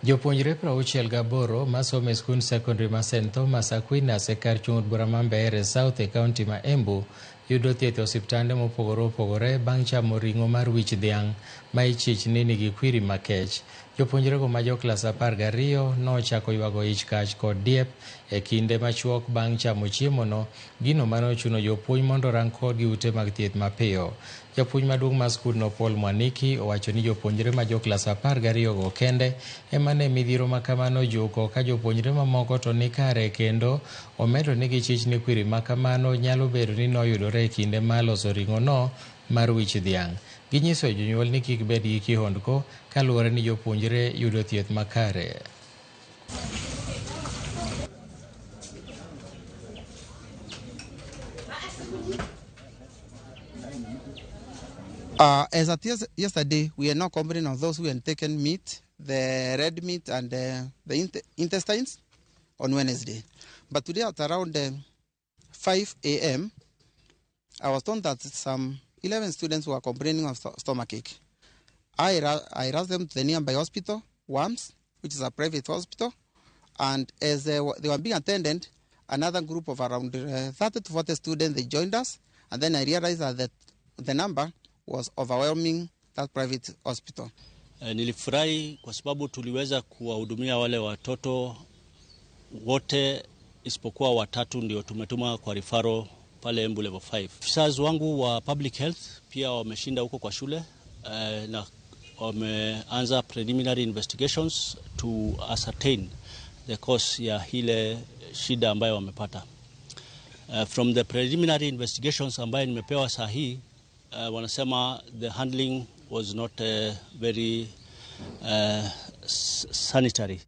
Jopuonjre 68 masome skund secondary ma St. Thomas Aquinas e kar chung' bura ma Mbeere South e kaunti ma Embu yudo thieth e osiptande mopogore opogore bang' chamo ring'o mar wich dhiang' ma ichich ni nigi kwiri makech. Jopuonjrego ma jo klas 12 nochako ywago ich kach kod diep e kinde machuok bang' chamo chiemono, gino mane ochuno jopuonj mondo rang kodgi ute mag thieth mapiyo. Japuonj maduong' mar skundno Paul Mwaniki owacho ni jopuonjre ma jo klas 12 go kende ema ne midhiero makamano juko ka jopuonjre mamoko to ni kare, kendo omedo ni gichich ni kwiri makamano nyalo bedo ni noyudore e kinde ma loso ring'ono mar wich dhiang'. Ginyiso jonyuol ni kik bed gi kihondko kaluwore ni jopuonjre yudo thieth makare. As at yesterday, we are now complaining of those who had taken meat, the red meat and the intestines on Wednesday. But today at around 5 a.m., I was told that some 11 students were complaining of stomachache. I rushed them to the nearby hospital, WAMS, which is a private hospital, and as they were being attended, another group of around 30 to 40 students, they joined us, and then I realized that the number was overwhelming that private hospital. Nilifurahi kwa sababu tuliweza kuwahudumia wale watoto wote isipokuwa watatu ndio tumetuma kwa referral pale Embu level 5. Officers wangu wa public health pia wameshinda huko kwa shule na wameanza preliminary investigations to ascertain the cause ya hile shida ambayo wamepata. From the preliminary investigations ambayo nimepewa saa hii, wanasema the handling was not very sanitary.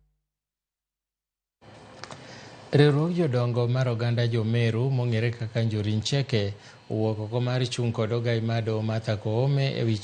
Riwruok jodongo mar oganda Jomeru mong'ere kaka Njuri Ncheke owuok oko mar chung' kod Ogai Mado Martha Koome e wi